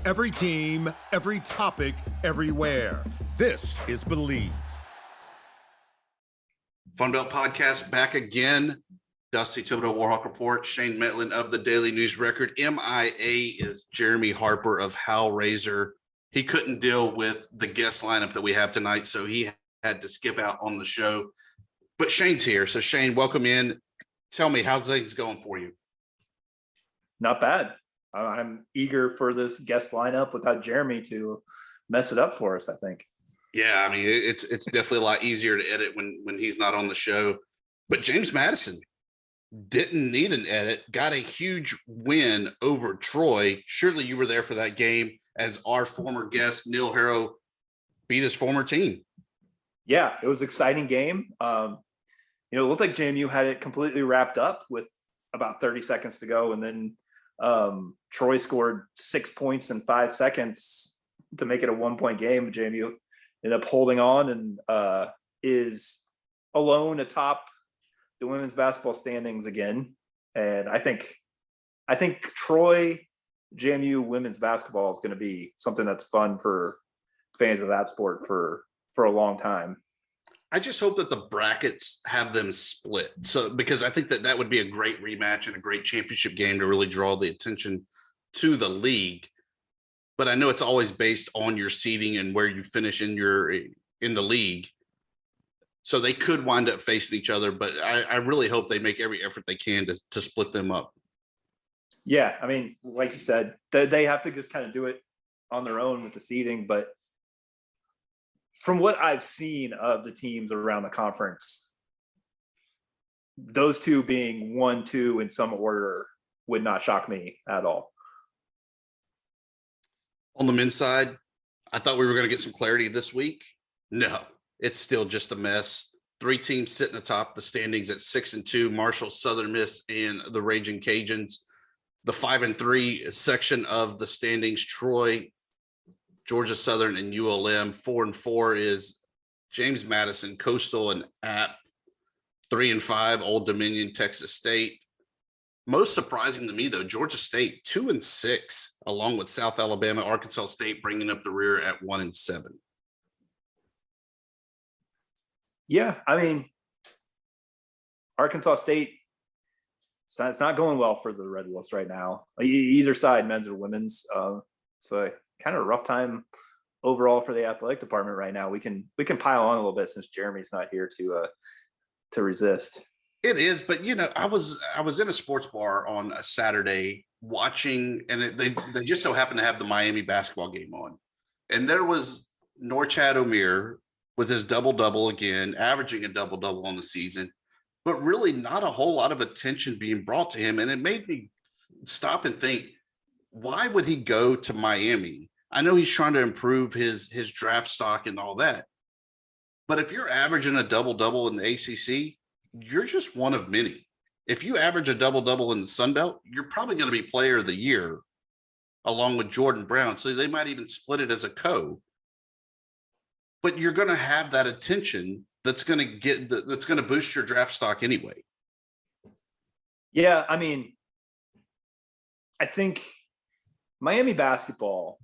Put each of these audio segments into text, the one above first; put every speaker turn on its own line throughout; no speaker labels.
Every team, every topic, everywhere. This is Believe.
FunBelt podcast back again. Dusty Thibodeaux, Warhawk Report, Shane Mettlen of the Daily News Record. MIA is Jeremy Harper of Hellraiser. He couldn't deal with the guest lineup that we have tonight, so he had to skip out on the show. But Shane's here. So Shane, welcome in. Tell me, how's things going for you?
Not bad. I'm eager for this guest lineup without Jeremy to mess it up for us, I think.
Yeah, I mean, it's definitely a lot easier to edit when he's not on the show. But James Madison didn't need an edit, got a huge win over Troy. Surely you were there for that game as our former guest, Neil Harrow, beat his former team.
Yeah, it was an exciting game. It looked like JMU had it completely wrapped up with about 30 seconds to go. And then Troy scored 6 points in 5 seconds to make it a 1-point game. JMU ended up holding on and is alone atop the women's basketball standings again. And I think Troy JMU women's basketball is going to be something that's fun for fans of that sport for a long time.
I just hope that the brackets have them split. So, because I think that would be a great rematch and a great championship game to really draw the attention to the league. But I know it's always based on your seeding and where you finish in the league. So they could wind up facing each other, but I really hope they make every effort they can to split them up.
Yeah, I mean, like you said, they have to just kind of do it on their own with the seeding. But from what I've seen of the teams around the conference, those two being 1, 2 in some order would not shock me at all.
On the men's side, I thought we were going to get some clarity this week. No, it's still just a mess. 3 teams sitting atop the standings at 6-2, Marshall, Southern Miss, and the Raging Cajuns. The 5-3 section of the standings, Troy, Georgia Southern, and ULM. 4-4 is James Madison, Coastal, and App. 3-5, Old Dominion, Texas State. Most surprising to me, though, Georgia State 2-6, along with South Alabama, Arkansas State bringing up the rear at 1-7.
Yeah, I mean, Arkansas State, it's not going well for the Red Wolves right now. Either side, men's or women's. So kind of a rough time overall for the athletic department right now. We can pile on a little bit since Jeremy's not here to resist.
It is, but I was in a sports bar on a Saturday watching, and they just so happened to have the Miami basketball game on, and there was Norchad Omier with his double-double again, averaging a double-double on the season, but really not a whole lot of attention being brought to him, and it made me stop and think, why would he go to Miami? I know he's trying to improve his draft stock and all that, but if you're averaging a double-double in the ACC, you're just one of many. If you average a double-double in the Sun Belt, you're probably going to be player of the year along with Jordan Brown. So they might even split it as a co. But you're going to have that attention that's going to boost your draft stock anyway.
Yeah, I mean, I think Miami basketball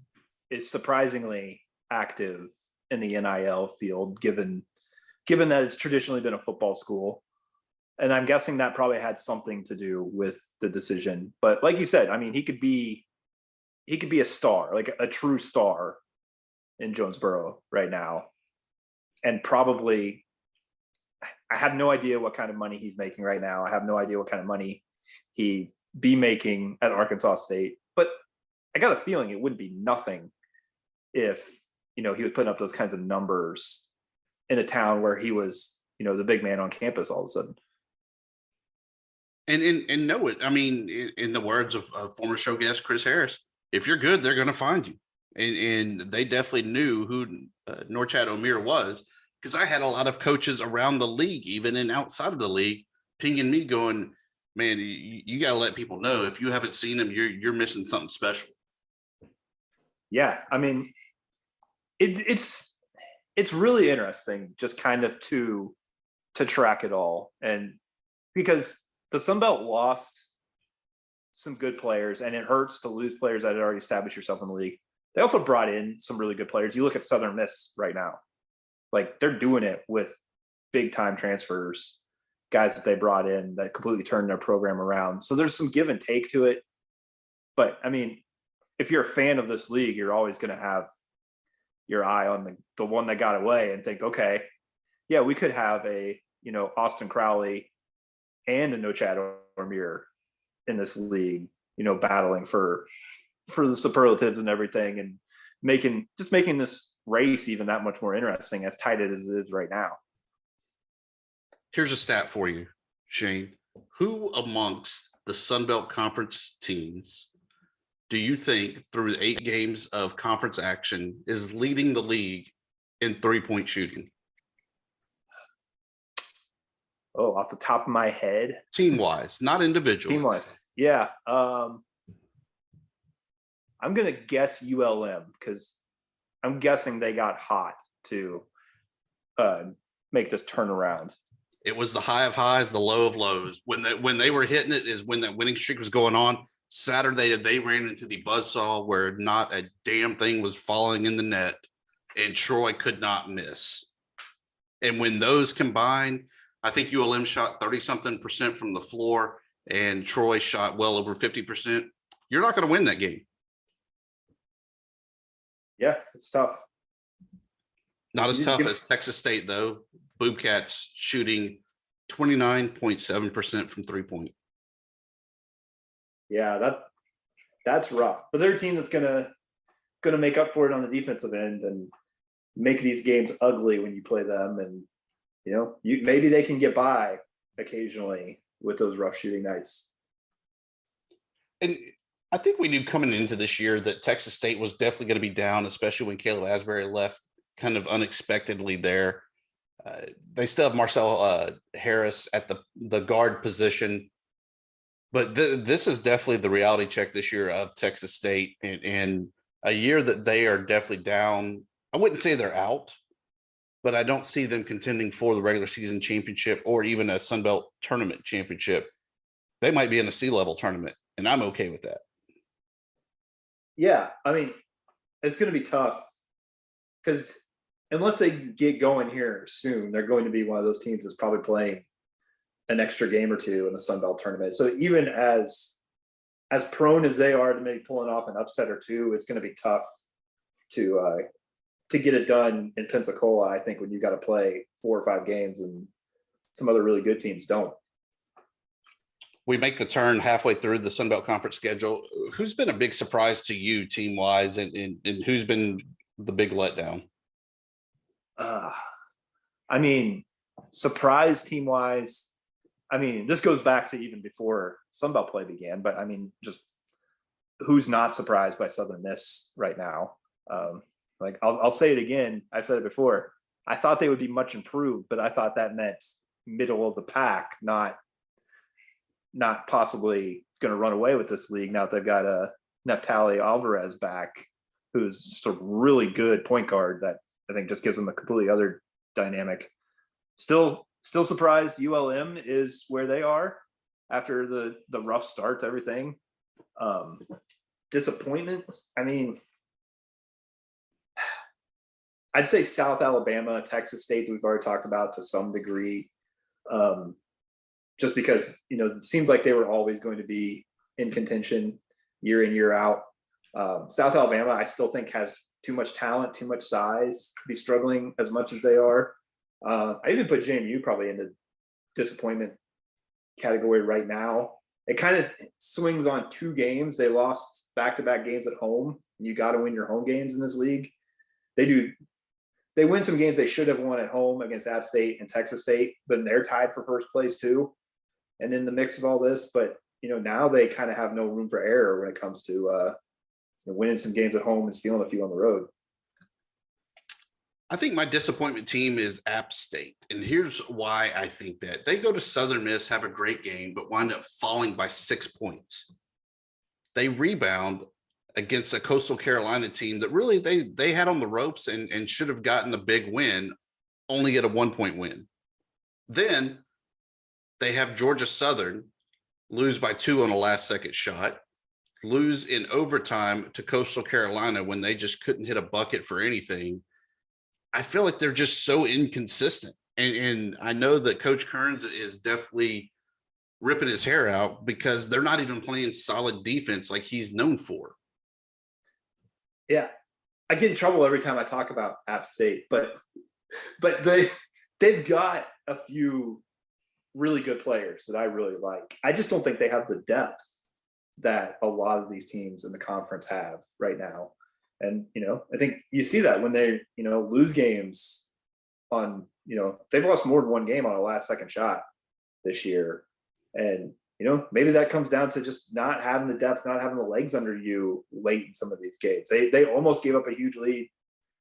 is surprisingly active in the NIL field, given that it's traditionally been a football school. And I'm guessing that probably had something to do with the decision. But like you said, I mean, he could be a star, like a true star in Jonesboro right now. And probably, I have no idea what kind of money he's making right now. I have no idea what kind of money he'd be making at Arkansas State. But I got a feeling it wouldn't be nothing if, he was putting up those kinds of numbers in a town where he was, the big man on campus all of a sudden.
And know it. I mean, in the words of former show guest Chris Harris, if you're good, they're going to find you. And they definitely knew who Norchad Omier was, because I had a lot of coaches around the league, even and outside of the league, pinging me going, man, you got to let people know, if you haven't seen him, you're missing something special.
Yeah, I mean, it's really interesting just kind of to track it all. And because the Sun Belt lost some good players, and it hurts to lose players that had already established yourself in the league. They also brought in some really good players. You look at Southern Miss right now, like they're doing it with big time transfers, guys that they brought in that completely turned their program around. So there's some give and take to it. But I mean, if you're a fan of this league, you're always going to have your eye on the one that got away and think, okay, yeah, we could have a, Austin Crowley and a No Chad Ormir in this league, battling for the superlatives and everything, and making this race even that much more interesting, as tight as it is right now.
Here's a stat for you, Shane. Who amongst the SunBelt Conference teams do you think, through 8 games of conference action, is leading the league in 3-point shooting?
Oh, off the top of my head,
team-wise, not individual.
Team-wise, yeah. I'm gonna guess ULM because I'm guessing they got hot to make this turnaround.
It was the high of highs, the low of lows. When they were hitting it is when that winning streak was going on. Saturday, they ran into the buzzsaw where not a damn thing was falling in the net, and Troy could not miss. And when those combined, I think ULM shot 30-something% from the floor, and Troy shot well over 50%. You're not going to win that game.
Yeah, it's tough.
Not as tough as Texas State, though. Boobcats shooting 29.7% from 3-point.
Yeah, that's rough. But they're a team that's gonna make up for it on the defensive end and make these games ugly when you play them. And maybe they can get by occasionally with those rough shooting nights.
And I think we knew coming into this year that Texas State was definitely going to be down, especially when Caleb Asbury left kind of unexpectedly there. They still have Marcel Harris at the guard position. But this is definitely the reality check this year of Texas State, and a year that they are definitely down. I wouldn't say they're out, but I don't see them contending for the regular season championship or even a Sunbelt tournament championship. They might be in a C-level tournament, and I'm okay with that.
Yeah, I mean, it's going to be tough because unless they get going here soon, they're going to be one of those teams that's probably playing an extra game or two in the Sun Belt tournament. So even as prone as they are to maybe pulling off an upset or two, it's going to be tough to get it done in Pensacola. I think when you got to play 4 or 5 games and some other really good teams don't.
We make the turn halfway through the Sun Belt Conference schedule. Who's been a big surprise to you team wise, and who's been the big letdown?
I mean, surprise team wise. I mean, this goes back to even before Sunbelt play began, but I mean, just who's not surprised by Southern Miss right now? Like I'll say it again. I said it before. I thought they would be much improved, but I thought that meant middle of the pack, not possibly going to run away with this league now that they've got a Neftali Alvarez back, who's just a really good point guard that I think just gives them a completely other dynamic. Still surprised ULM is where they are after the rough start to everything. Disappointments. I mean, I'd say South Alabama, Texas State, that we've already talked about to some degree. Just because, it seemed like they were always going to be in contention year in, year out. South Alabama, I still think has too much talent, too much size to be struggling as much as they are. I even put JMU probably in the disappointment category right now. It kind of swings on 2 games. They lost back-to-back games at home. And you got to win your home games in this league. They win some games they should have won at home against App State and Texas State, but they're tied for first place too. And in the mix of all this, but now they kind of have no room for error when it comes to winning some games at home and stealing a few on the road.
I think my disappointment team is App State. And here's why I think that. They go to Southern Miss, have a great game, but wind up falling by 6 points. They rebound against a Coastal Carolina team that really they had on the ropes and should have gotten a big win, only get a 1-point win. Then they have Georgia Southern lose by 2 on a last-second shot. lose in overtime to Coastal Carolina when they just couldn't hit a bucket for anything. I feel like they're just so inconsistent. And I know that Coach Kearns is definitely ripping his hair out because they're not even playing solid defense like he's known for.
Yeah. I get in trouble every time I talk about App State, but they've got a few really good players that I really like. I just don't think they have the depth that a lot of these teams in the conference have right now. And, I think you see that when they, lose games on, they've lost more than one game on a last second shot this year. And, maybe that comes down to just not having the depth, not having the legs under you late in some of these games. They almost gave up a huge lead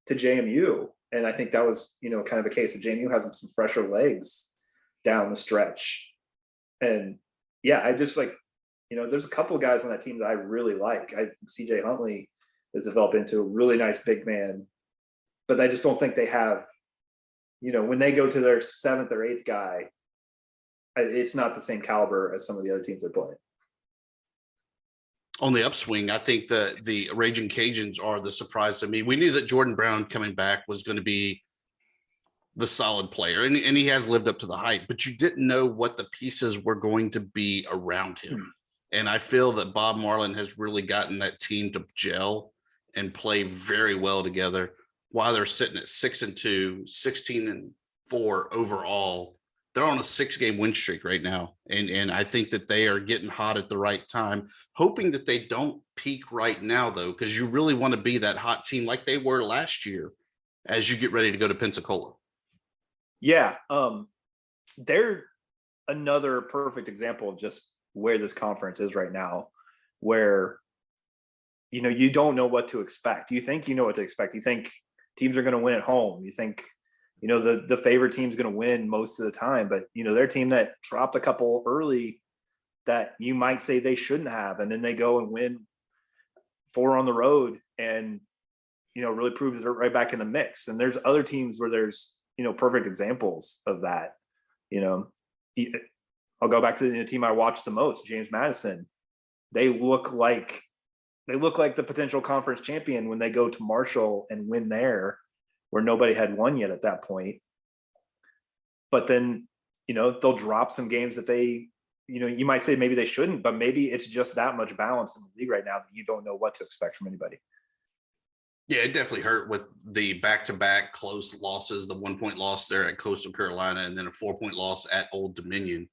to JMU. And I think that was, kind of a case of JMU having some fresher legs down the stretch. And yeah, I just there's a couple of guys on that team that I really like. I think CJ Huntley has developed into a really nice big man, but I just don't think they have, when they go to their seventh or eighth guy, it's not the same caliber as some of the other teams they're playing.
On the upswing, I think the Raging Cajuns are the surprise to me. We knew that Jordan Brown coming back was going to be the solid player, and he has lived up to the hype, but you didn't know what the pieces were going to be around him. And I feel that Bob Marlin has really gotten that team to gel and play very well together while they're sitting at 6-2, 16-4 overall. They're on a 6-game win streak right now. And I think that they are getting hot at the right time, hoping that they don't peak right now, though, because you really want to be that hot team like they were last year as you get ready to go to Pensacola.
Yeah. They're another perfect example of just where this conference is right now, where, you don't know what to expect. You think you know what to expect. You think teams are going to win at home. You think, the favorite team's going to win most of the time, but, their team that dropped a couple early that you might say they shouldn't have, and then they go and win 4 on the road and, really prove that they're right back in the mix. And there's other teams where there's, perfect examples of that. I'll go back to the team I watched the most, James Madison. They look like the potential conference champion when they go to Marshall and win there, where nobody had won yet at that point. But then, they'll drop some games that they, you might say maybe they shouldn't, but maybe it's just that much balance in the league right now that you don't know what to expect from anybody.
Yeah, it definitely hurt with the back-to-back close losses, the 1-point loss there at Coastal Carolina, and then a 4-point loss at Old Dominion.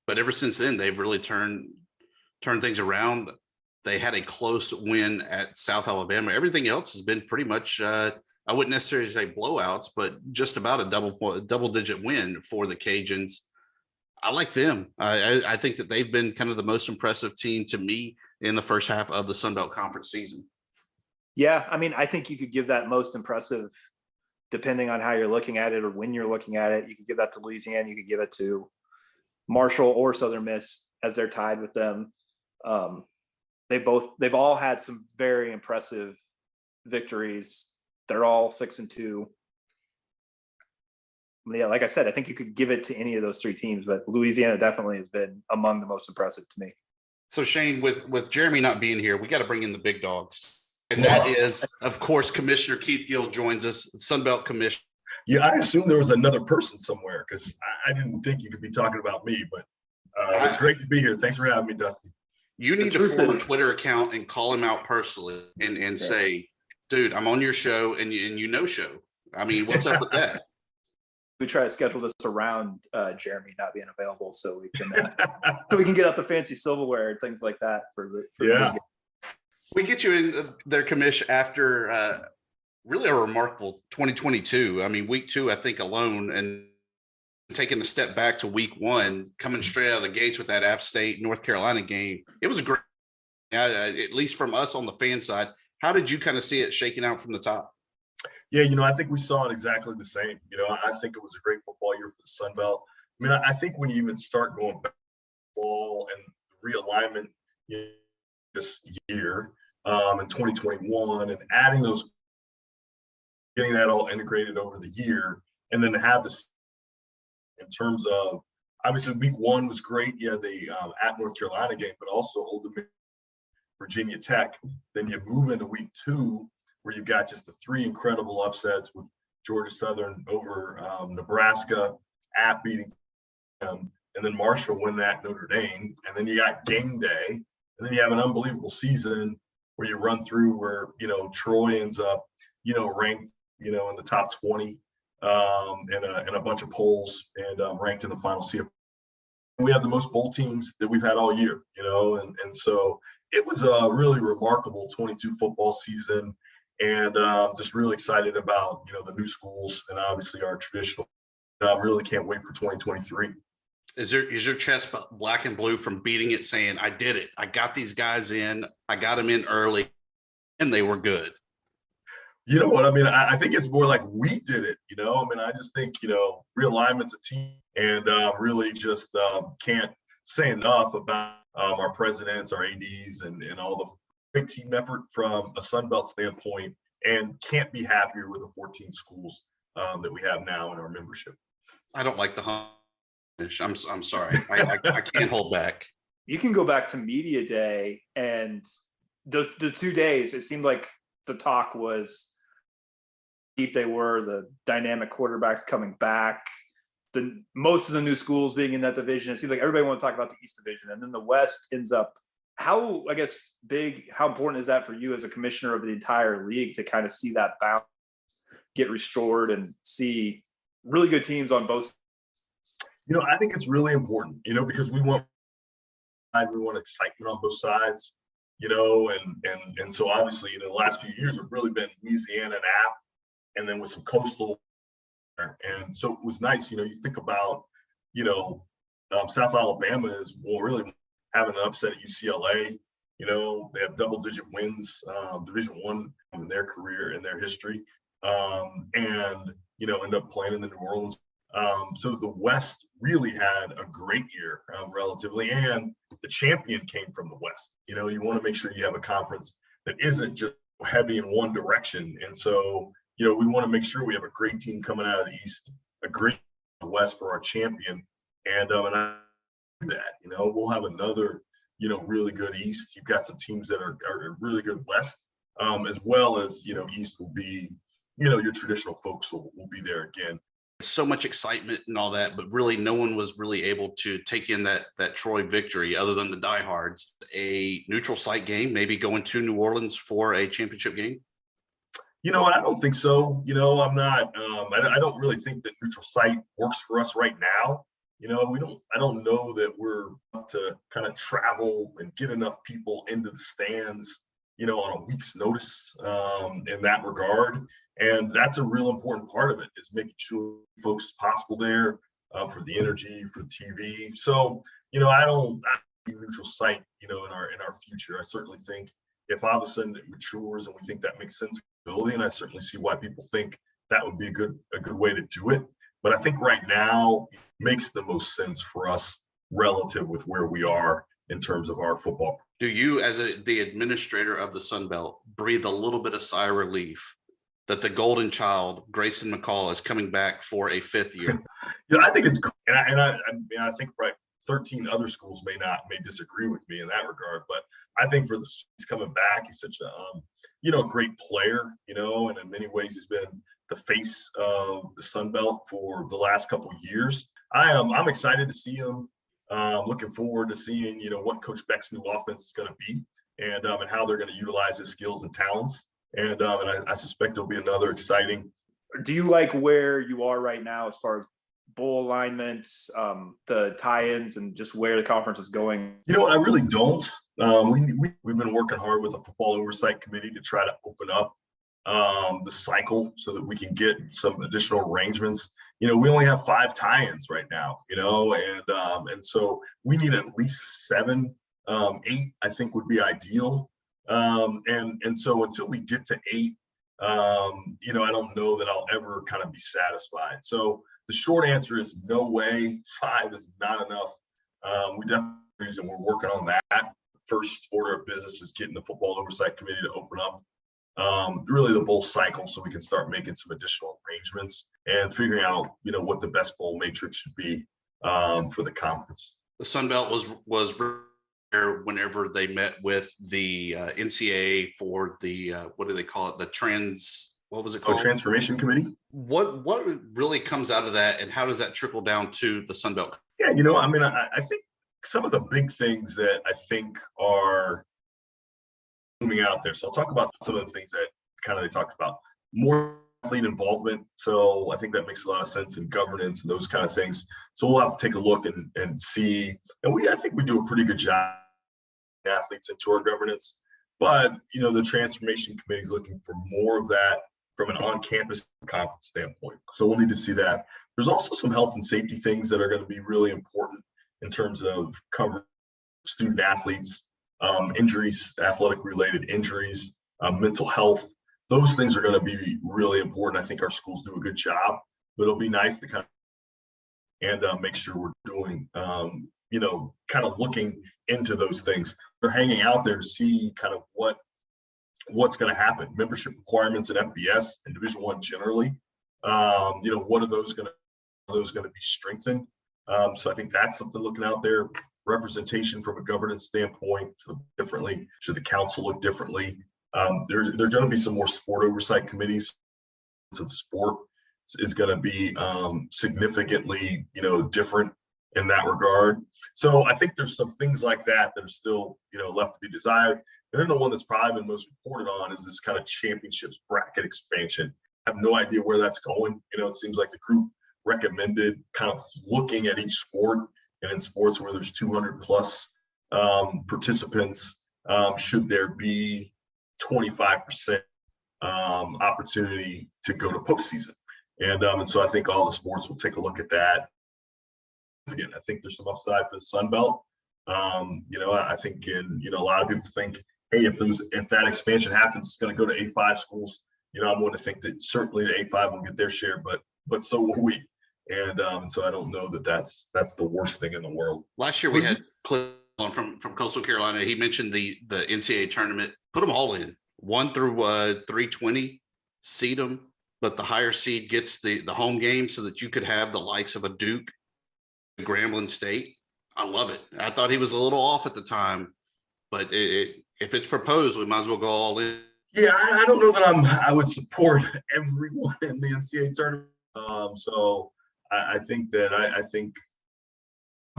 But ever since then, they've really turned things around. They had a close win at South Alabama. Everything else has been pretty much, I wouldn't necessarily say blowouts, but just about a double-digit win for the Cajuns. I like them. I think that they've been kind of the most impressive team to me in the first half of the Sun Belt Conference season.
Yeah, I mean, I think you could give that most impressive, depending on how you're looking at it or when you're looking at it. You could give that to Louisiana. You could give it to Marshall or Southern Miss as they're tied with them. They've all had some very impressive victories. They're all 6-2. Yeah, like I said, I think you could give it to any of those 3 teams, but Louisiana definitely has been among the most impressive to me.
So Shane, with Jeremy not being here, we got to bring in the big dogs. And that is, of course, Commissioner Keith Gill joins us, Sun Belt Commissioner.
Yeah, I assumed there was another person somewhere because I didn't think you could be talking about me, but it's great to be here. Thanks for having me, Dusty.
You need to form a Twitter account and call him out personally and say, dude, I'm on your show and you show. I mean, what's up with that?
We try to schedule this around Jeremy not being available so we can get out the fancy silverware and things like that for the
We get you in their commish after really a remarkable 2022. I mean, week 2, I think alone, and taking a step back to week 1, coming straight out of the gates with that App State North Carolina game. It was a great, at least from us on the fan side. How did you kind of see it shaking out from the top?
Yeah, I think we saw it exactly the same. I think it was a great football year for the Sun Belt. I mean, I think when you even start going back to football and realignment this year in 2021 and adding those, getting that all integrated over the year, and then to have this in terms of, obviously week 1 was great. Yeah, the at North Carolina game, but also Old Dominion Virginia Tech. Then you move into week 2, where you've got just the 3 incredible upsets with Georgia Southern over Nebraska, App beating them, and then Marshall win at Notre Dame. And then you got game day. And then you have an unbelievable season where you run through where, Troy ends up, ranked, in the top 20 in a bunch of polls and ranked in the final CFP. We have the most bowl teams that we've had all year, and so it was a really remarkable 22 football season, and just really excited about, the new schools and obviously our traditional. Really can't wait for 2023.
Is your chest black and blue from beating it, saying, I did it. I got these guys in. I got them in early, and they were good?
You know what? I mean, I think it's more like we did it, I just think, realignment's a team, and really just can't say enough about our presidents, our ADs, and all the big team effort from a SunBelt standpoint, and can't be happier with the 14 schools that we have now in our membership.
I don't like the hump. I'm sorry. I can't hold back.
You can go back to media day, and the 2 days, it seemed like the talk was deep they were, the dynamic quarterbacks coming back, most of the new schools being in that division. It seems like everybody want to talk about the East Division, and then the West ends up. How important is that for you as a commissioner of the entire league to kind of see that balance get restored and see really good teams on both sides?
I think it's really important, because we want excitement on both sides, and so obviously, the last few years have really been Louisiana and App, and then with some coastal. And so it was nice, you think about, South Alabama is really having an upset at UCLA. They have double-digit wins, Division I in their career, in their history, and end up playing in the New Orleans. So the West really had a great year, relatively, and the champion came from the West. You want to make sure you have a conference that isn't just heavy in one direction, and so. We want to make sure we have a great team coming out of the East, a great in the West for our champion, and I do that. We'll have another, really good East. You've got some teams that are really good West, as well as, East will be, your traditional folks will be there again.
So much excitement and all that, but really no one was really able to take in that Troy victory other than the diehards. A neutral site game, maybe going to New Orleans for a championship game.
I don't think so. I'm not. I don't really think that neutral site works for us right now. I don't know that we're up to kind of travel and get enough people into the stands, on a week's notice, in that regard. And that's a real important part of it, is making sure folks possible there, for the energy, for the TV. So, I don't neutral site, in our future. I certainly think if all of a sudden it matures and we think that makes sense, and I certainly see why people think that would be a good way to do it. But I think right now it makes the most sense for us relative with where we are in terms of our football.
Do you, as the administrator of the SunBelt, breathe a little bit of sigh of relief that the golden child, Grayson McCall, is coming back for a 5th year?
I think it's great. And I think 13 other schools may disagree with me in that regard, but I think for he's coming back, he's such a great player, and in many ways he's been the face of the SunBelt for the last couple of years. I'm excited to see him. Looking forward to seeing what Coach Beck's new offense is going to be, and how they're going to utilize his skills and talents. And I suspect it'll be another exciting.
Do you like where you are right now as far as bowl alignments, the tie-ins, and just where the conference is going?
I really don't. We've been working hard with a football oversight committee to try to open up the cycle so that we can get some additional arrangements. We only have 5 tie-ins right now, and so we need at least 7, 8, I think would be ideal. And so until we get to 8, I don't know that I'll ever kind of be satisfied. So the short answer is no way. 5 is not enough. We definitely, and we're working on that. First order of business is getting the football oversight committee to open up really the bowl cycle, so we can start making some additional arrangements and figuring out, what the best bowl matrix should be for the conference.
The SunBelt was whenever they met with the NCAA for the what do they call it? What was it called?
Transformation Committee.
What really comes out of that, and how does that trickle down to the Sun Belt?
Yeah, I mean, I think some of the big things that I think are looming out there. So I'll talk about some of the things that kind of they talked about. More athlete involvement. So I think that makes a lot of sense in governance and those kind of things. So we'll have to take a look and see. And I think we do a pretty good job athletes into our governance. But the transformation committee is looking for more of that from an on-campus conference standpoint. So we'll need to see that. There's also some health and safety things that are going to be really important in terms of covering student athletes, injuries, athletic-related injuries, mental health. Those things are going to be really important. I think our schools do a good job, but it'll be nice to kind of and make sure we're doing, kind of looking into those things. They're hanging out there to see kind of what's going to happen. Membership requirements at FBS and Division I generally. What are those going to be strengthened? So I think that's something looking out there. Representation from a governance standpoint, differently. Should the council look differently? There's going to be some more sport oversight committees. So the sport is going to be significantly, different in that regard. So I think there's some things like that are still, left to be desired. And then the one that's probably been most reported on is this kind of championships bracket expansion. I have no idea where that's going. It seems like the group recommended kind of looking at each sport, and in sports where there's 200 plus participants, should there be 25% opportunity to go to postseason? And so I think all the sports will take a look at that. Again, I think there's some upside for the Sun Belt. I think a lot of people think, hey, if that expansion happens, it's going to go to A5 schools. I'm going to think that certainly the A5 will get their share, but so will we. And so I don't know that that's the worst thing in the world.
Last year we had Cliff on from Coastal Carolina. He mentioned the NCAA tournament. Put them all in 1 through 320, seed them, but the higher seed gets the home game so that you could have the likes of a Duke, Grambling State. I love it. I thought he was a little off at the time, but if it's proposed, we might as well go all in.
Yeah, I don't know that I would support everyone in the NCAA tournament. So I think one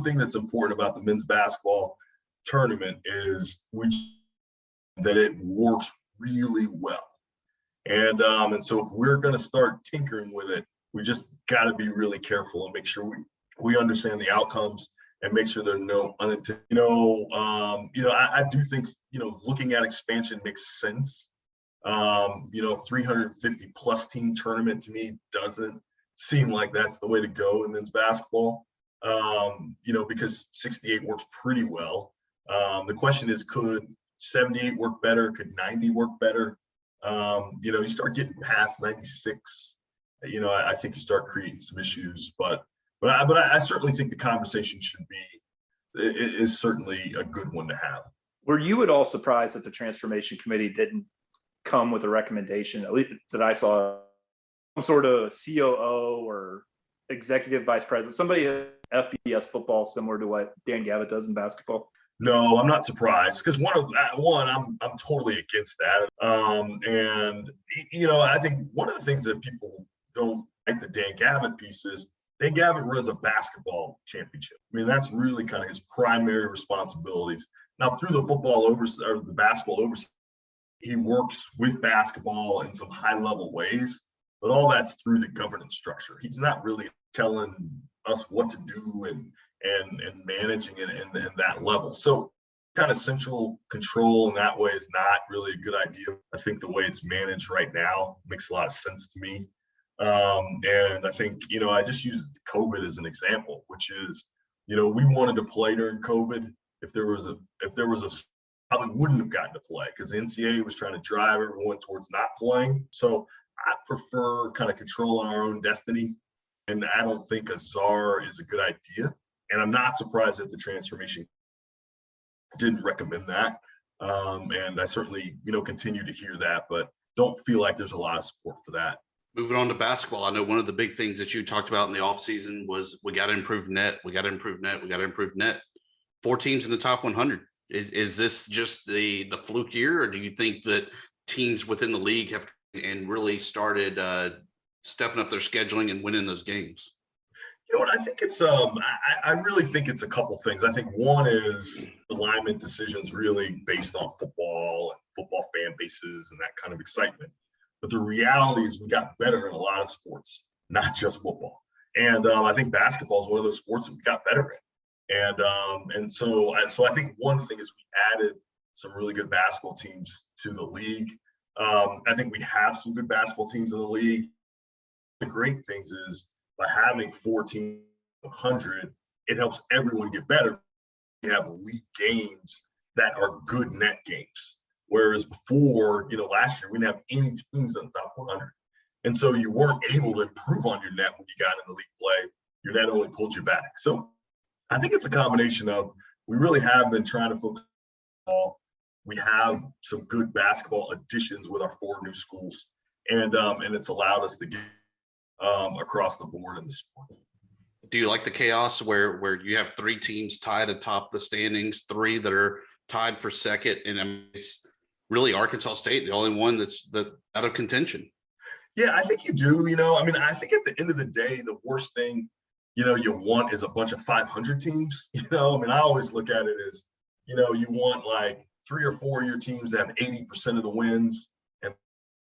thing that's important about the men's basketball tournament is that it works really well. And so if we're going to start tinkering with it, we just got to be really careful and make sure we understand the outcomes and make sure there are no unintended. I do think looking at expansion makes sense. 350 plus team tournament to me doesn't seem like that's the way to go in men's basketball. Because 68 works pretty well. The question is, could 78 work better? Could 90 work better? You start getting past 96. I think you start creating some issues, but I certainly think the conversation is certainly a good one to have.
Were you at all surprised that the transformation committee didn't come with a recommendation, at least that I saw, some sort of COO or executive vice president, somebody at FBS football similar to what Dan Gavitt does in basketball?
No, I'm not surprised, because I'm totally against that. And I think one of the things that people don't like the Dan Gavitt piece is Dan Gavitt runs a basketball championship. I mean, that's really kind of his primary responsibilities. Now, through the football oversight or the basketball oversight, he works with basketball in some high-level ways, but all that's through the governance structure. He's not really telling us what to do and managing it in that level. So kind of central control in that way is not really a good idea. I think the way it's managed right now makes a lot of sense to me. And I think, I just use COVID as an example, which is, we wanted to play during COVID. If there was a probably wouldn't have gotten to play because the NCAA was trying to drive everyone towards not playing. So I prefer kind of controlling our own destiny. And I don't think a czar is a good idea. And I'm not surprised that the transformation didn't recommend that. And I certainly, continue to hear that, but don't feel like there's a lot of support for that.
Moving on to basketball, I know one of the big things that you talked about in the offseason was we got to improve net. We got to improve net. We got to improve net. 4 teams in the top 100. Is this just the fluke year, or do you think that teams within the league have and really started stepping up their scheduling and winning those games?
You know what? I think it's I really think it's a couple things. I think one is alignment decisions really based on football and football fan bases and that kind of excitement. But the reality is we got better in a lot of sports, not just football. And I think basketball is one of those sports that we got better in. And so I think one thing is we added some really good basketball teams to the league. I think we have some good basketball teams in the league. The great things is by having 1,400, it helps everyone get better. We have league games that are good net games. Whereas before, last year, we didn't have any teams in the top 100. And so you weren't able to improve on your net when you got in the league play. Your net only pulled you back. So I think it's a combination of we really have been trying to focus on ball. We have some good basketball additions with our 4 new schools. And it's allowed us to get across the board in the sport.
Do you like the chaos where you have 3 teams tied atop the standings, 3 that are tied for second, and it's really Arkansas State, the only one that's out of contention?
Yeah, I think you do. I think at the end of the day, the worst thing, you want is a bunch of 500 teams. I always look at it as, you want like 3 or 4 of your teams that have 80% of the wins and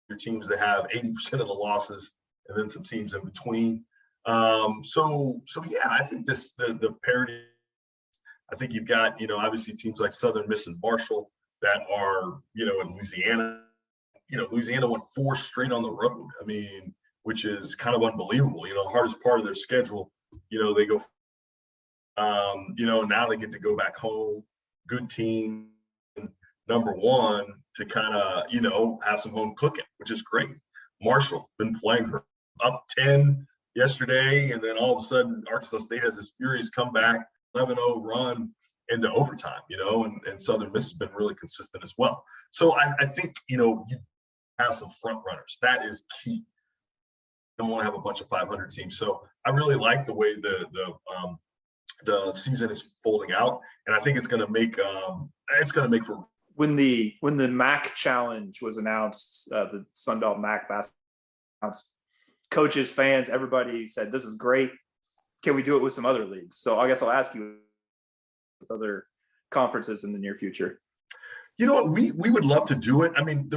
your teams that have 80% of the losses, and then some teams in between. So yeah, I think the parity. I think you've got, obviously teams like Southern Miss and Marshall that are, in Louisiana. Louisiana won 4 straight on the road. Which is kind of unbelievable. The hardest part of their schedule, they go, now they get to go back home. Good team, number 1 to kind of, have some home cooking, which is great. Marshall been playing her up 10 yesterday, and then all of a sudden Arkansas State has this furious comeback, 11-0 run into overtime, and Southern Miss has been really consistent as well. So I think, you have some front runners. That is key. You don't want to have a bunch of 500 teams. So I really like the way the season is folding out, and I think it's going to make for.
When the MAC challenge was announced, the Sunbelt MAC basketball announced, coaches, fans, everybody said, this is great. Can we do it with some other leagues? So I guess I'll ask you with other conferences in the near future.
You know what? We would love to do it. We've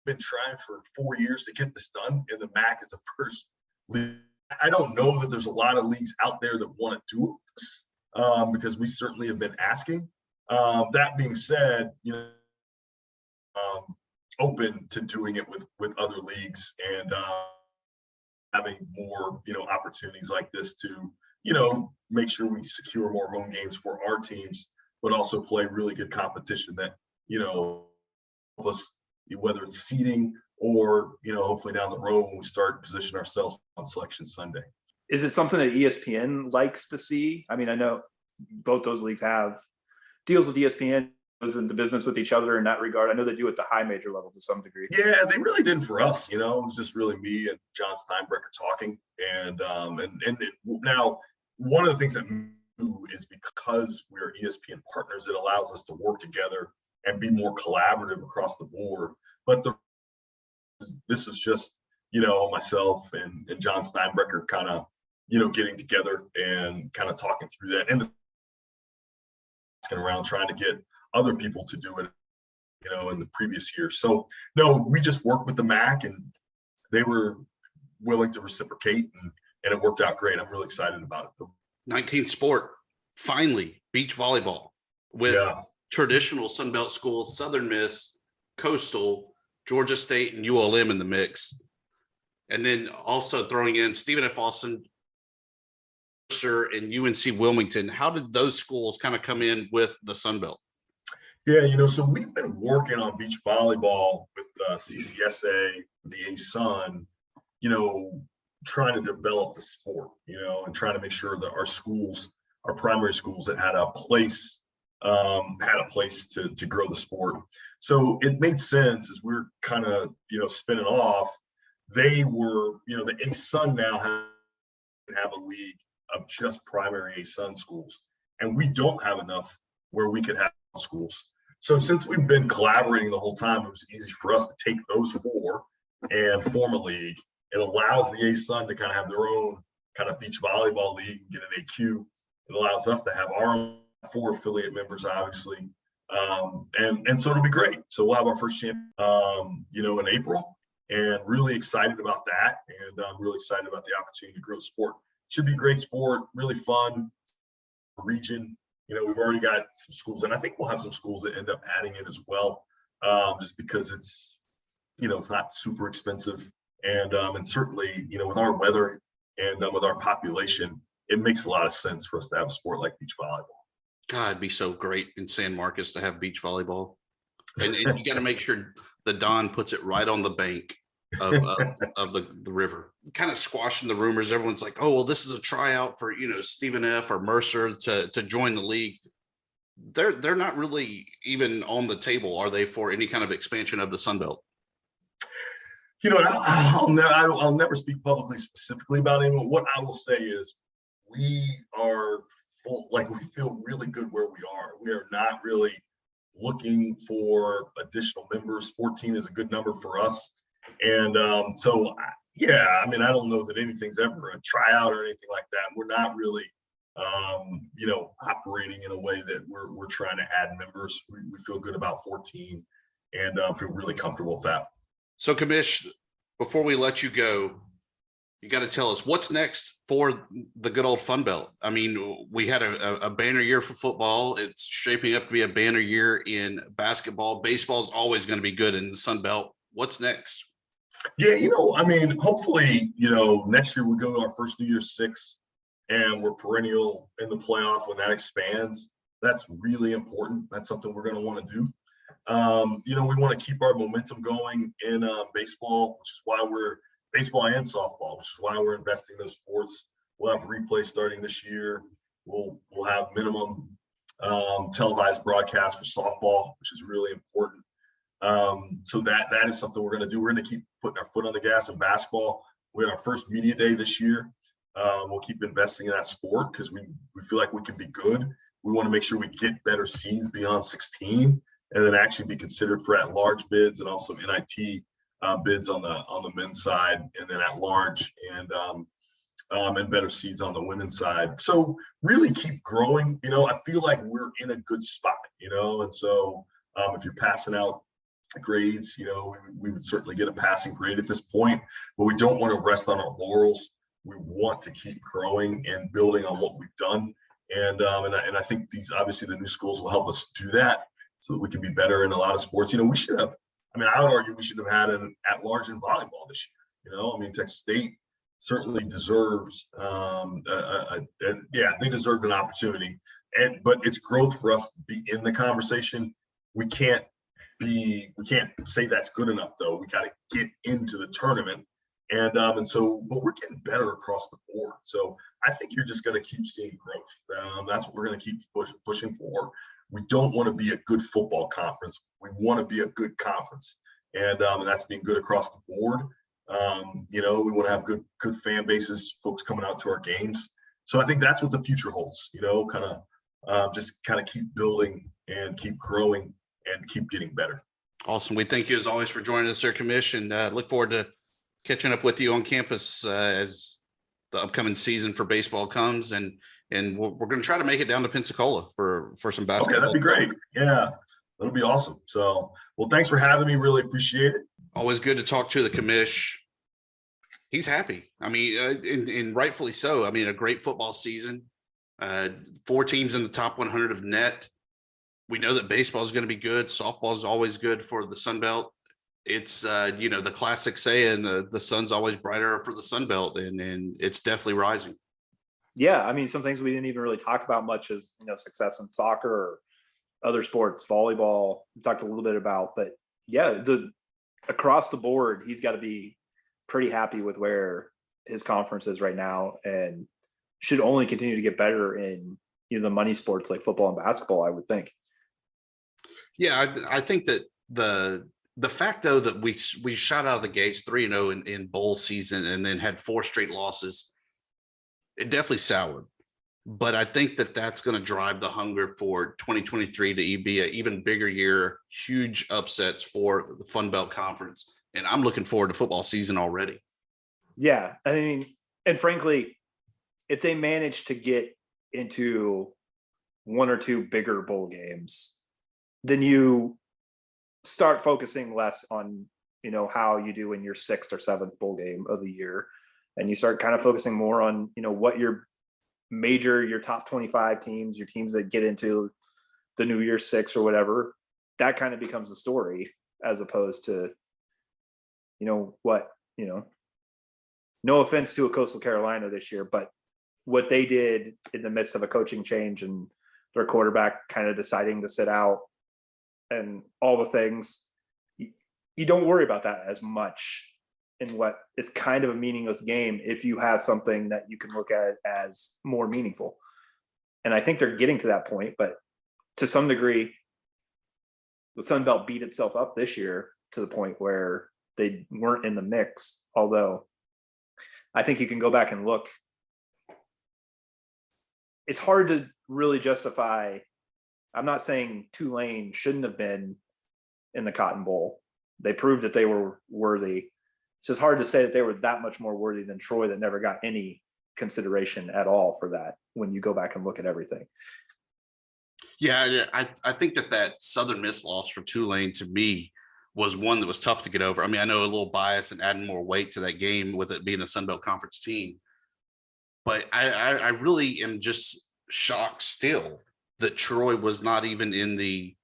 been trying for 4 years to get this done, and the MAC is the first league. I don't know that there's a lot of leagues out there that want to do this because we certainly have been asking. That being said, open to doing it with other leagues and having more, opportunities like this to, make sure we secure more home games for our teams, but also play really good competition that, help us, whether it's seeding or, hopefully down the road when we start positioning ourselves on Selection Sunday.
Is it something that ESPN likes to see? I know both those leagues have deals with ESPN, goes into business with each other in that regard. I know they do at the high major level to some degree.
Yeah, they really didn't for us. It was just really me and John Steinbrecher talking. Now one of the things that we do is because we're ESPN partners, it allows us to work together and be more collaborative across the board. But this was just, myself and John Steinbrecher kind of, getting together and kind of talking through that and asking around trying to get other people to do it, in the previous year. So no, we just worked with the MAC and they were willing to reciprocate and it worked out great. I'm really excited about it.
19th sport, finally, beach volleyball with traditional Sunbelt schools, Southern Miss, Coastal, Georgia State, and ULM in the mix. And then also throwing in Stephen F. Austin and UNC Wilmington. How did those schools kind of come in with the Sunbelt?
Yeah, so we've been working on beach volleyball with CCSA, the ASUN, trying to develop the sport, and trying to make sure that our schools, our primary schools that had a place to grow the sport. So it made sense as we're kind of, spinning off. They were, the ASUN now have a league of just primary ASUN schools. And we don't have enough where we could have schools. So since we've been collaborating the whole time, it was easy for us to take those 4 and form a league. It allows the A-Sun to kind of have their own kind of beach volleyball league and get an AQ. It allows us to have our own 4 affiliate members, obviously. And so it'll be great. So we'll have our first champion, in April, and really excited about that. And I'm really excited about the opportunity to grow the sport. Should be a great sport, really fun region. We've already got some schools, and I think we'll have some schools that end up adding it as well, just because it's not super expensive. And certainly, with our weather and with our population, it makes a lot of sense for us to have a sport like beach volleyball.
God, it'd be so great in San Marcos to have beach volleyball. And you got to make sure the Don puts it right on the bank of the river, kind of squashing the rumors. Everyone's like, oh, well, this is a tryout for, Stephen F. or Mercer to join the league. They're not really even on the table, are they, for any kind of expansion of the Sun Belt?
I'll never speak publicly specifically about anyone. What I will say is we are we feel really good where we are. We are not really looking for additional members. 14 is a good number for us. And I don't know that anything's ever a tryout or anything like that. We're not really, operating in a way that we're trying to add members. We feel good about 14 and feel really comfortable with that.
So, Commish, before we let you go, you got to tell us what's next for the good old Fun Belt. I mean, we had a banner year for football. It's shaping up to be a banner year in basketball. Baseball is always going to be good in the Sun Belt. What's next?
Yeah, hopefully, next year we go to our first New Year's Six and we're perennial in the playoff when that expands. That's really important. That's something we're going to want to do. We want to keep our momentum going in baseball, which is why baseball and softball, which is why we're investing in those sports. We'll have replays starting this year. We'll have minimum televised broadcast for softball, which is really important. So that is something we're going to do. We're going to keep putting our foot on the gas in basketball. We had our first media day this year. We'll keep investing in that sport because we feel like we can be good. We want to make sure we get better seeds beyond 16 and then actually be considered for at-large bids and also NIT bids on the men's side, and then at-large and better seeds on the women's side. So really keep growing. I feel like we're in a good spot, and so if you're passing out grades, we would certainly get a passing grade at this point, but we don't want to rest on our laurels. We want to keep growing and building on what we've done. And I think obviously the new schools will help us do that so that we can be better in a lot of sports. We should have, I would argue we should have had an at-large in volleyball this year. Texas State certainly deserves, they deserved an opportunity. But it's growth for us to be in the conversation. We can't say that's good enough though. We got to get into the tournament. But we're getting better across the board. So I think you're just going to keep seeing growth. That's what we're going to keep pushing for. We don't want to be a good football conference. We want to be a good conference, and that's being good across the board. We want to have good fan bases, folks coming out to our games. So I think that's what the future holds. Just keep building and keep growing and keep getting better. Awesome.
We thank you as always for joining us, Sir Commish, and look forward to catching up with you on campus as the upcoming season for baseball comes, and we're going to try to make it down to Pensacola for some basketball.
Okay, that'd be great. Yeah, that'll be awesome. So, well, thanks for having me. Really appreciate it.
Always good to talk to the Commish. He's happy. And rightfully so. A great football season. 4 teams in the top 100 of net. We know that baseball is going to be good. Softball is always good for the Sun Belt. It's the classic saying, the sun's always brighter for the Sun Belt, and it's definitely rising.
Yeah, some things we didn't even really talk about much is success in soccer or other sports, volleyball. We talked a little bit about, but yeah, across the board, he's got to be pretty happy with where his conference is right now, and should only continue to get better in the money sports like football and basketball, I would think.
Yeah, I think that the fact though that we shot out of the gates 3-0 in bowl season and then had 4 straight losses, it definitely soured. But I think that that's going to drive the hunger for 2023 to be an even bigger year, huge upsets for the Fun Belt Conference. And I'm looking forward to football season already.
Yeah. I mean, and frankly, if they manage to get into one or two bigger bowl games, then you start focusing less on, how you do in your sixth or seventh bowl game of the year. And you start kind of focusing more on, what your top 25 teams, your teams that get into the New Year's Six or whatever, that kind of becomes the story, as opposed to, no offense to a Coastal Carolina this year, but what they did in the midst of a coaching change and their quarterback kind of deciding to sit out and all the things, you don't worry about that as much in what is kind of a meaningless game if you have something that you can look at as more meaningful. And I think they're getting to that point, but to some degree, the Sun Belt beat itself up this year to the point where they weren't in the mix. Although I think you can go back and look. It's hard to really justify. I'm not saying Tulane shouldn't have been in the Cotton Bowl. They proved that they were worthy. It's just hard to say that they were that much more worthy than Troy, that never got any consideration at all for that when you go back and look at everything.
Yeah, I think that Southern Miss loss for Tulane to me was one that was tough to get over. I mean, I know a little biased and adding more weight to that game with it being a Sun Belt Conference team, but I really am just shocked still that Troy was not even in the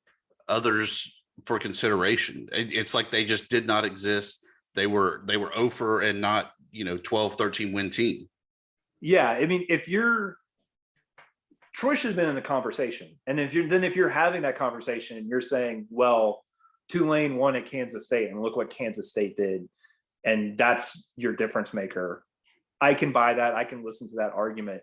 others for consideration. It's like they just did not exist. They were over and not 12-13 win team.
Yeah, I mean, Troy should have been in the conversation. And if you're having that conversation and you're saying, well, Tulane won at Kansas State and look what Kansas State did, and that's your difference maker, I can buy that. I can listen to that argument.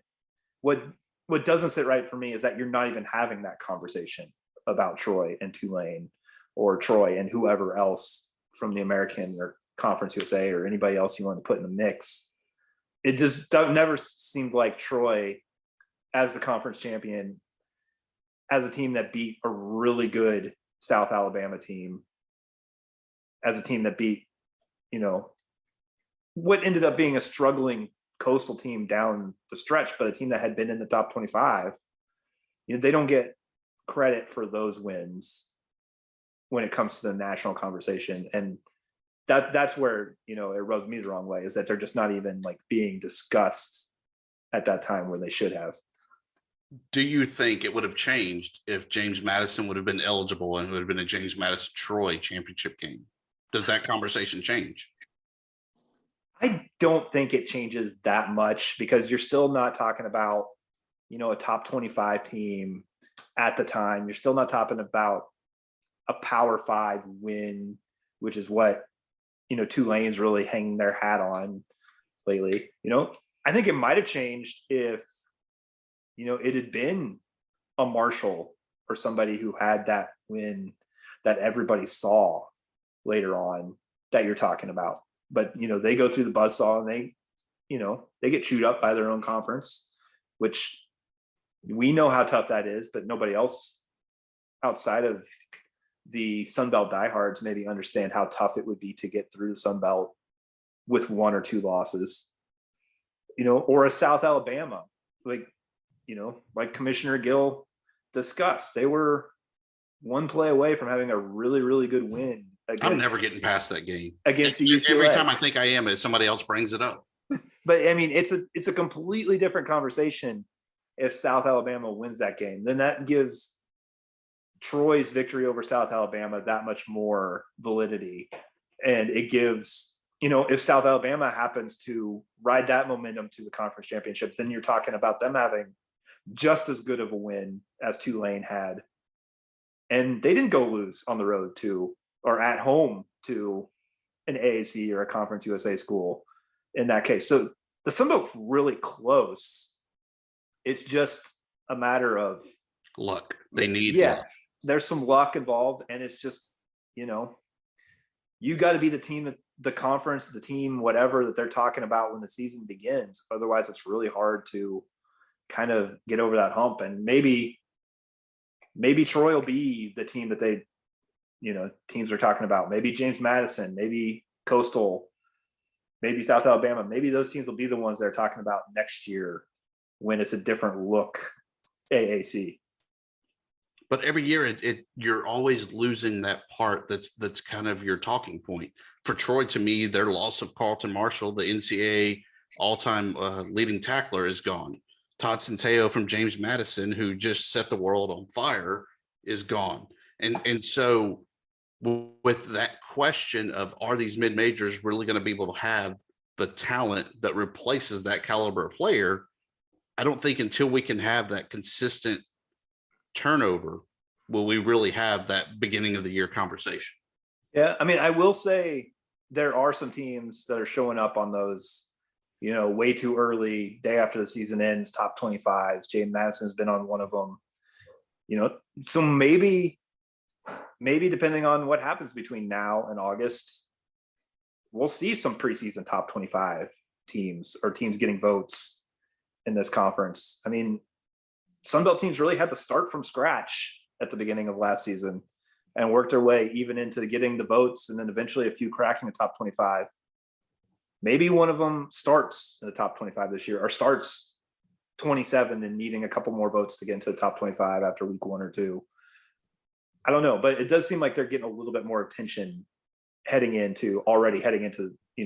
What doesn't sit right for me is that you're not even having that conversation about Troy and Tulane, or Troy and whoever else from the American or Conference USA or anybody else you want to put in the mix. It just never seemed like Troy, as the conference champion, as a team that beat a really good South Alabama team, as a team that beat, what ended up being a struggling Coastal team down the stretch, but a team that had been in the top 25, they don't get credit for those wins when it comes to the national conversation. And that's where, it rubs me the wrong way, is that they're just not even like being discussed at that time where they should have.
Do you think it would have changed if James Madison would have been eligible and it would have been a James Madison Troy championship game? Does that conversation change?
I don't think it changes that much, because you're still not talking about, a top 25 team at the time. You're still not talking about a Power 5 win, which is what, Tulane's really hanging their hat on lately. I think it might have changed if, it had been a Marshall or somebody who had that win that everybody saw later on that you're talking about. But, they go through the buzzsaw and they get chewed up by their own conference, which we know how tough that is, but nobody else outside of the Sun Belt diehards maybe understand how tough it would be to get through the Sun Belt with one or two losses, or a South Alabama, like Commissioner Gill discussed. They were one play away from having a really, really good win.
I'm never getting past that game
against the UCLA.
Every time I think I am, somebody else brings it up.
But I mean, it's a completely different conversation if South Alabama wins that game. Then that gives Troy's victory over South Alabama that much more validity. And it gives, if South Alabama happens to ride that momentum to the conference championship, then you're talking about them having just as good of a win as Tulane had. And they didn't go lose on the road to, or at home to, an AAC or a Conference USA school in that case. So the Sun Belt's really close. It's just a matter of
luck. They need
luck.
Luck.
There's some luck involved, and it's just, you got to be the team, the conference, the team, whatever that they're talking about when the season begins. Otherwise, it's really hard to kind of get over that hump. And maybe Troy will be the team that they, teams are talking about. Maybe James Madison, maybe Coastal, maybe South Alabama. Maybe those teams will be the ones they're talking about next year when it's a different look AAC.
But every year you're always losing that part that's kind of your talking point. For Troy, to me, their loss of Carlton Marshall, the NCAA all-time leading tackler, is gone. Todd Centeio from James Madison, who just set the world on fire, is gone. And so with that question of, are these mid-majors really going to be able to have the talent that replaces that caliber of player? I don't think until we can have that consistent turnover will we really have that beginning of the year conversation.
Yeah, I mean, I will say there are some teams that are showing up on those, way too early, day after the season ends, top 25s. James Madison's been on one of them. So maybe depending on what happens between now and August, we'll see some preseason top 25 teams or teams getting votes in this conference. I mean, Sunbelt teams really had to start from scratch at the beginning of last season and worked their way even into getting the votes, and then eventually a few cracking the top 25. Maybe one of them starts in the top 25 this year, or starts 27 and needing a couple more votes to get into the top 25 after week 1 or 2. I don't know, but it does seem like they're getting a little bit more attention heading into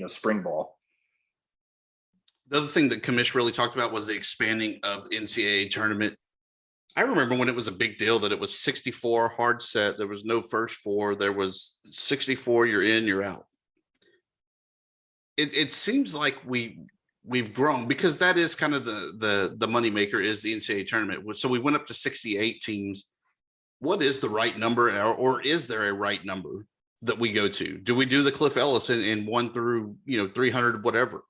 spring ball.
The other thing that Commish really talked about was the expanding of the NCAA tournament. I remember when it was a big deal that it was 64 hard set. There was no first 4. There was 64. You're in, you're out. It seems like we've grown, because that is kind of the moneymaker is the NCAA tournament. So we went up to 68 teams. What is the right number, or is there a right number that we go to? Do we do the Cliff Ellis in 1 through 300, whatever?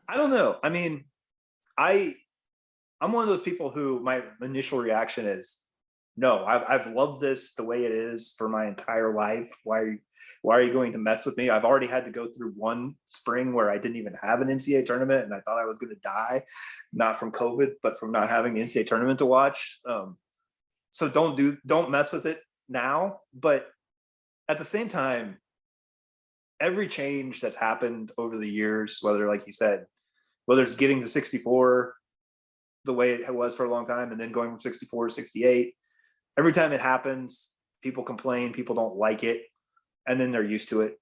I don't know. I mean, I'm one of those people who my initial reaction is, no, I've loved this the way it is for my entire life. Why are you going to mess with me? I've already had to go through one spring where I didn't even have an NCAA tournament, and I thought I was going to die, not from COVID, but from not having the NCAA tournament to watch. So don't mess with it now. But at the same time, every change that's happened over the years, whether, like you said, whether it's getting to 64 the way it was for a long time and then going from 64 to 68, every time it happens, people complain, people don't like it, and then they're used to it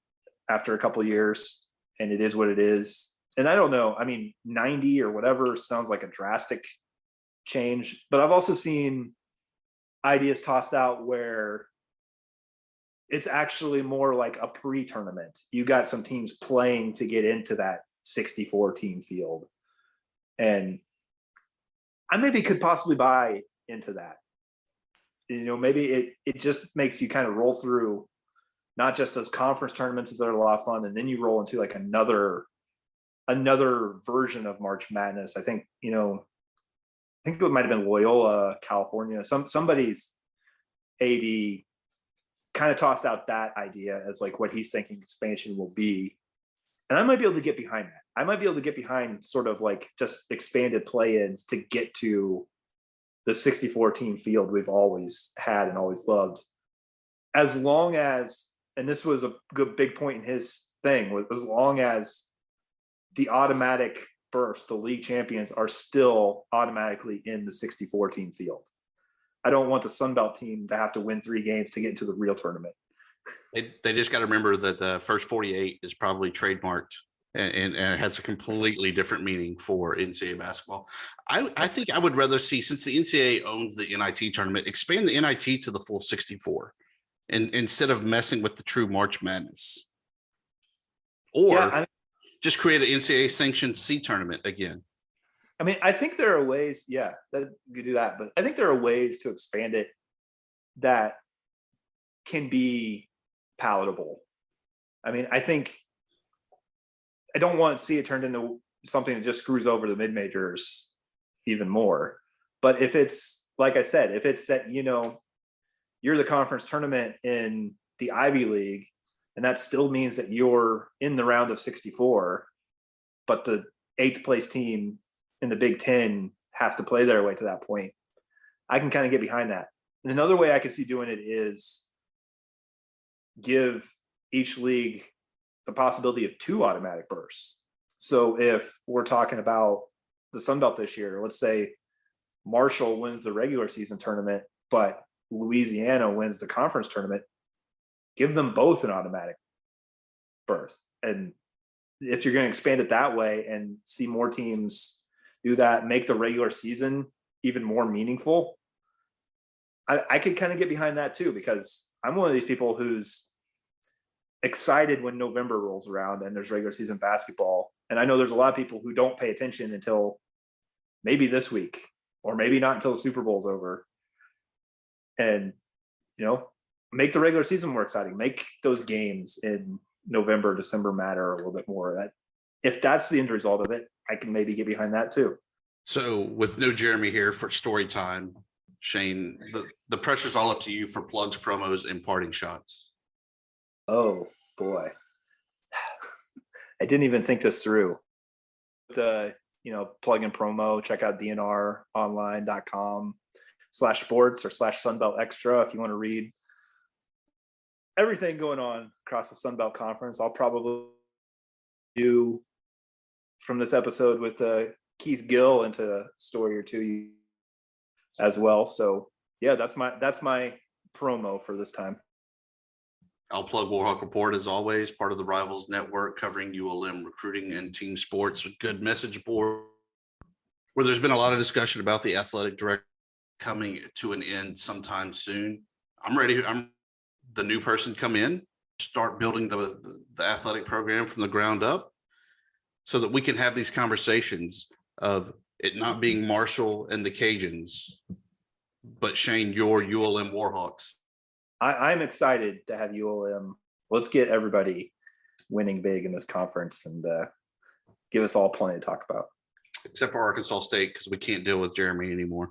after a couple of years, and it is what it is. And I don't know, I mean, 90 or whatever sounds like a drastic change, but I've also seen ideas tossed out where it's actually more like a pre-tournament. You got some teams playing to get into that 64 team field. And I maybe could possibly buy into that. Maybe it just makes you kind of roll through not just those conference tournaments that are a lot of fun, and then you roll into like another version of March Madness. I think it might have been Loyola, California. Somebody's AD kind of tossed out that idea as like what he's thinking expansion will be. And I might be able to get behind that. I might be able to get behind sort of like just expanded play-ins to get to the 64 team field we've always had and always loved. As long as, and this was a good big point in his thing, was as long as the automatic burst, the league champions are still automatically in the 64 team field. I don't want the Sunbelt team to have to win 3 games to get into the real tournament.
They just got to remember that the first 48 is probably trademarked and it has a completely different meaning for NCAA basketball. I think I would rather see, since the NCAA owns the NIT tournament, expand the NIT to the full 64 and instead of messing with the true March Madness. Or just create an NCAA sanctioned C tournament again.
I mean, I think there are ways, that you could do that, but I think there are ways to expand it that can be palatable. I mean, I don't want to see it turned into something that just screws over the mid-majors even more. But if it's, like I said, if it's that, you're the conference tournament in the Ivy League, and that still means that you're in the round of 64, but the 8th place team in the Big Ten has to play their way to that point. I can kind of get behind that. And another way I could see doing it is give each league the possibility of 2 automatic bursts. So if we're talking about the Sun Belt this year, let's say Marshall wins the regular season tournament, but Louisiana wins the conference tournament, give them both an automatic berth. And if you're going to expand it that way and see more teams do that, make the regular season even more meaningful, I could kind of get behind that too, because I'm one of these people who's excited when November rolls around and there's regular season basketball. And I know there's a lot of people who don't pay attention until maybe this week, or maybe not until the Super Bowl's over. And, make the regular season more exciting. Make those games in November, December matter a little bit more. If that's the end result of it, I can maybe get behind that too.
So with no Jeremy here for story time, Shane, the pressure's all up to you for plugs, promos, and parting shots.
Oh boy. I didn't even think this through. The, plug and promo, check out dnronline.com/sports or /Sunbelt Extra if you want to read everything going on across the Sunbelt Conference. I'll probably do from this episode with Keith Gill into a story or two as well. So yeah, that's my promo for this time.
I'll plug Warhawk Report as always, part of the Rivals Network, covering ULM recruiting and team sports with good message board, where there's been a lot of discussion about the athletic director coming to an end sometime soon. I'm ready. I'm the new person come in, start building the athletic program from the ground up so that we can have these conversations of it not being Marshall and the Cajuns, but Shane, your ULM Warhawks.
I'm excited to have ULM. Let's get everybody winning big in this conference and give us all plenty to talk about.
Except for Arkansas State, because we can't deal with Jeremy anymore.